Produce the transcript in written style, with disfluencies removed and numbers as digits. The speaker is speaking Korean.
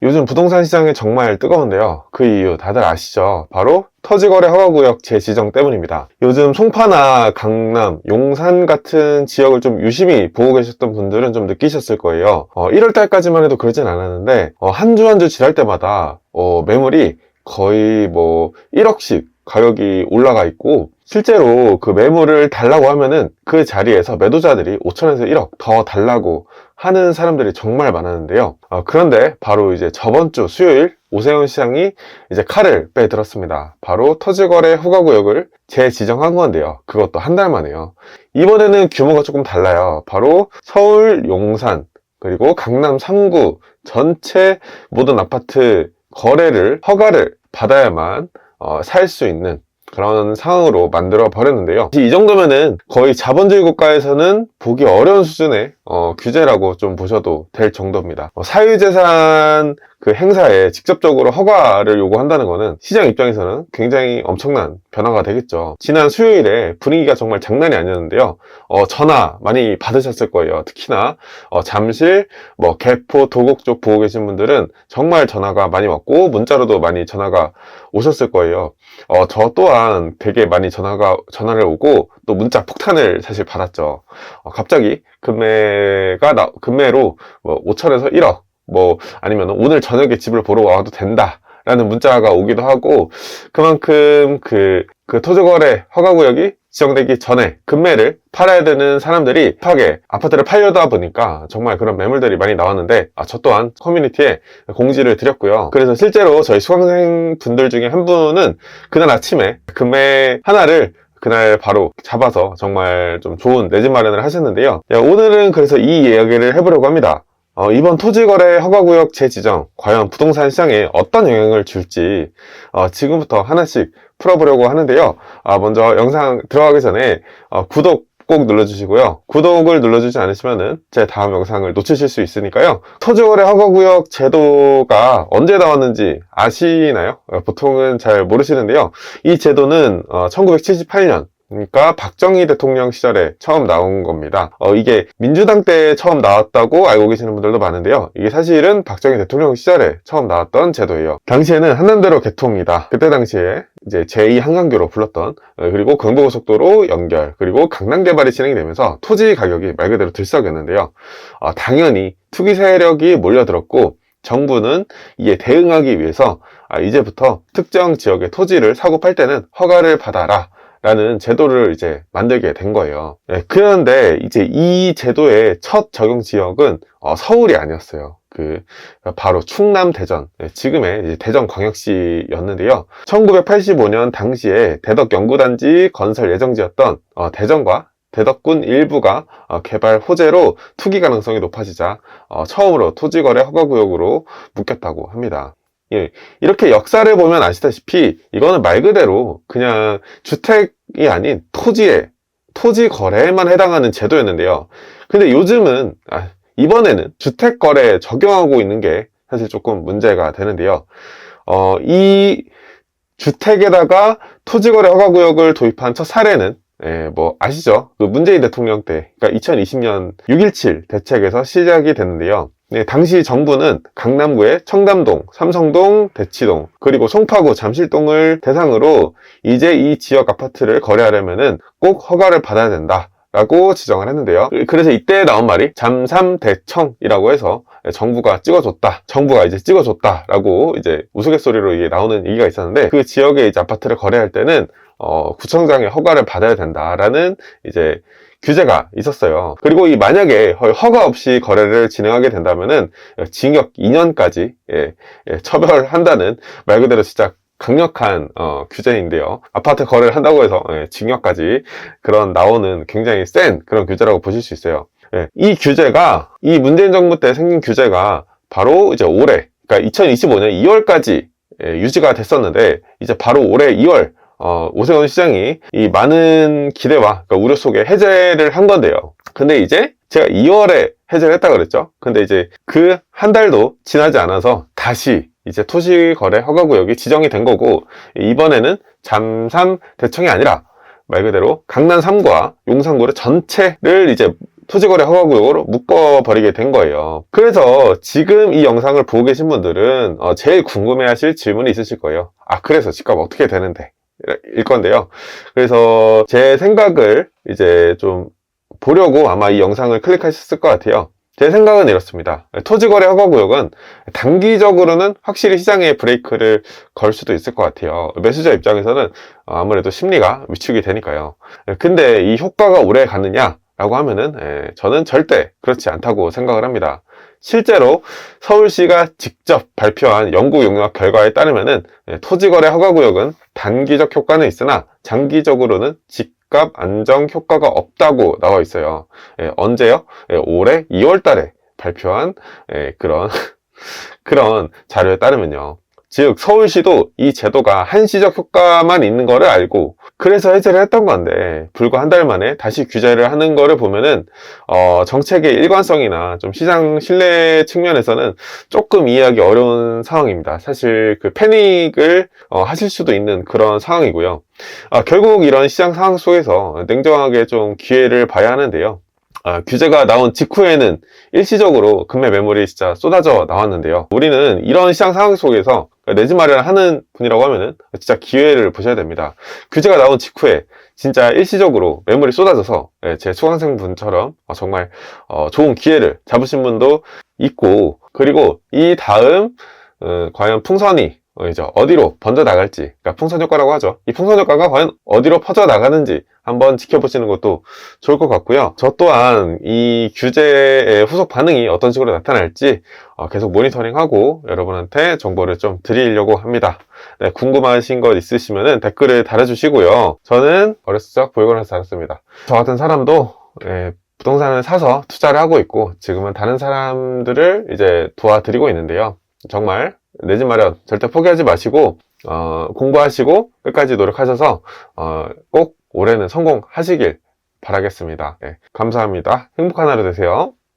요즘 부동산 시장이 정말 뜨거운데요. 그 이유 다들 아시죠? 바로 토지거래 허가구역 재지정 때문입니다. 요즘 송파나 강남, 용산 같은 지역을 좀 유심히 보고 계셨던 분들은 좀 느끼셨을 거예요. 1월 달까지만 해도 그러진 않았는데 한 주 한 주 지날 때마다 매물이 거의 뭐 1억씩 가격이 올라가 있고, 실제로 그 매물을 달라고 하면은 그 자리에서 매도자들이 5천에서 1억 더 달라고 하는 사람들이 정말 많았는데요. 그런데 바로 이제 저번 주 수요일 오세훈 시장이 이제 칼을 빼들었습니다. 바로 토지거래 허가구역을 재지정한 건데요. 그것도 한 달 만에요. 이번에는 규모가 조금 달라요. 바로 서울, 용산, 그리고 강남 3구 전체 모든 아파트 거래를 허가를 받아야만 살 수 있는 그런 상황으로 만들어 버렸는데요. 이 정도면은 거의 자본주의 국가에서는 보기 어려운 수준의 규제라고 좀 보셔도 될 정도입니다. 사유재산 그 행사에 직접적으로 허가를 요구한다는 것은 시장 입장에서는 굉장히 엄청난 변화가 되겠죠. 지난 수요일에 분위기가 정말 장난이 아니었는데요. 전화 많이 받으셨을 거예요. 특히나 잠실, 개포, 도곡 쪽 보고 계신 분들은 정말 전화가 많이 왔고 문자로도 많이 전화가 오셨을 거예요. 저 또한 되게 많이 전화를 오고 또 문자 폭탄을 사실 받았죠. 갑자기 금매로 5천에서 1억 아니면 오늘 저녁에 집을 보러 와도 된다 라는 문자가 오기도 하고, 그만큼 그 토지거래 허가구역이 지정되기 전에 금매를 팔아야 되는 사람들이 급하게 아파트를 팔려다 보니까 정말 그런 매물들이 많이 나왔는데, 저 또한 커뮤니티에 공지를 드렸고요. 그래서 실제로 저희 수강생 분들 중에 한 분은 그날 아침에 금매 하나를 그날 바로 잡아서 정말 좀 좋은 내 집 마련을 하셨는데요. 오늘은 그래서 이 이야기를 해보려고 합니다. 이번 토지거래 허가구역 재지정 과연 부동산 시장에 어떤 영향을 줄지 지금부터 하나씩 풀어보려고 하는데요. 먼저 영상 들어가기 전에 구독 꼭 눌러주시고요. 구독을 눌러주지 않으시면은 제 다음 영상을 놓치실 수 있으니까요. 토지거래 허가구역 제도가 언제 나왔는지 아시나요? 보통은 잘 모르시는데요. 이 제도는 1978년 그러니까 박정희 대통령 시절에 처음 나온 겁니다. 이게 민주당 때 처음 나왔다고 알고 계시는 분들도 많은데요. 이게 사실은 박정희 대통령 시절에 처음 나왔던 제도예요. 당시에는 한남대로 개통이다. 그때 당시에 이제 제2한강교로 불렀던, 그리고 경부고속도로 연결, 그리고 강남 개발이 진행이 되면서 토지 가격이 말 그대로 들썩였는데요. 당연히 투기 세력이 몰려들었고, 정부는 이에 대응하기 위해서 이제부터 특정 지역의 토지를 사고 팔 때는 허가를 받아라 라는 제도를 이제 만들게 된 거예요. 그런데 이제 이 제도의 첫 적용 지역은 서울이 아니었어요. 바로 충남 대전, 지금의 이제 대전광역시였는데요. 1985년 당시에 대덕연구단지 건설 예정지였던 대전과 대덕군 일부가 개발 호재로 투기 가능성이 높아지자 처음으로 토지거래 허가구역으로 묶였다고 합니다. 이렇게 역사를 보면 아시다시피 이거는 말 그대로 그냥 주택이 아닌 토지 거래에만 해당하는 제도였는데요. 근데 요즘은 이번에는 주택 거래에 적용하고 있는 게 사실 조금 문제가 되는데요. 이 주택에다가 토지 거래 허가구역을 도입한 첫 사례는 아시죠? 그 문재인 대통령 때, 그러니까 2020년 6.17 대책에서 시작이 됐는데요. 당시 정부는 강남구의 청담동, 삼성동, 대치동, 그리고 송파구, 잠실동을 대상으로 이제 이 지역 아파트를 거래하려면은 꼭 허가를 받아야 된다 라고 지정을 했는데요. 그래서 이때 나온 말이 잠삼대청이라고 해서 정부가 이제 찍어줬다 라고 이제 우스갯소리로 이게 나오는 얘기가 있었는데, 그 지역에 이제 아파트를 거래할 때는 구청장의 허가를 받아야 된다라는 이제 규제가 있었어요. 그리고 만약에 허가 없이 거래를 진행하게 된다면은 징역 2년까지 처벌한다는 말 그대로 진짜 강력한 규제인데요. 아파트 거래를 한다고 해서 징역까지 나오는 굉장히 센 그런 규제라고 보실 수 있어요. 이 문재인 정부 때 생긴 규제가 바로 이제 올해, 그러니까 2025년 2월까지 유지가 됐었는데, 이제 바로 올해 2월 오세훈 시장이 이 많은 기대와 우려 속에 해제를 한 건데요. 근데 이제 제가 2월에 해제를 했다고 그랬죠. 근데 이제 그 한 달도 지나지 않아서 다시 이제 토지거래 허가구역이 지정이 된 거고, 이번에는 잠삼대청이 아니라 말 그대로 강남 3구와 용산구를 전체를 이제 토지거래 허가구역으로 묶어버리게 된 거예요. 그래서 지금 이 영상을 보고 계신 분들은 제일 궁금해하실 질문이 있으실 거예요. 그래서 집값 어떻게 되는데? 일 건데요. 그래서 제 생각을 이제 좀 보려고 아마 이 영상을 클릭하셨을 것 같아요. 제 생각은 이렇습니다. 토지거래 허가구역은 단기적으로는 확실히 시장에 브레이크를 걸 수도 있을 것 같아요. 매수자 입장에서는 아무래도 심리가 위축이 되니까요. 근데 이 효과가 오래 가느냐? 라고 하면은 저는 절대 그렇지 않다고 생각을 합니다. 실제로 서울시가 직접 발표한 연구 용역 결과에 따르면은 토지거래 허가구역은 단기적 효과는 있으나 장기적으로는 집값 안정 효과가 없다고 나와 있어요. 언제요? 올해 2월 달에 발표한 그런 자료에 따르면요. 즉 서울시도 이 제도가 한시적 효과만 있는 거를 알고 그래서 해제를 했던 건데 불과 한 달 만에 다시 규제를 하는 거를 보면은 정책의 일관성이나 좀 시장 신뢰 측면에서는 조금 이해하기 어려운 상황입니다. 사실 그 패닉을 하실 수도 있는 그런 상황이고요. 결국 이런 시장 상황 속에서 냉정하게 좀 기회를 봐야 하는데요. 규제가 나온 직후에는 일시적으로 금매 매물이 진짜 쏟아져 나왔는데요. 우리는 이런 시장 상황 속에서 내 집 마련을 하는 분이라고 하면은 진짜 기회를 보셔야 됩니다. 규제가 나온 직후에 진짜 일시적으로 매물이 쏟아져서 제 수강생 분처럼 정말 좋은 기회를 잡으신 분도 있고, 그리고 이 다음 과연 풍선이 이제 어디로 번져 나갈지, 그러니까 풍선 효과라고 하죠. 이 풍선 효과가 과연 어디로 퍼져 나가는지 한번 지켜보시는 것도 좋을 것 같고요. 저 또한 이 규제의 후속 반응이 어떤 식으로 나타날지 계속 모니터링하고 여러분한테 정보를 좀 드리려고 합니다. 네, 궁금하신 것 있으시면 댓글을 달아주시고요. 저는 어렸을 적 보육원에서 살았습니다. 저 같은 사람도 부동산을 사서 투자를 하고 있고 지금은 다른 사람들을 이제 도와드리고 있는데요. 정말 내 집 마련 절대 포기하지 마시고 공부하시고 끝까지 노력하셔서 꼭 올해는 성공하시길 바라겠습니다. 감사합니다. 행복한 하루 되세요.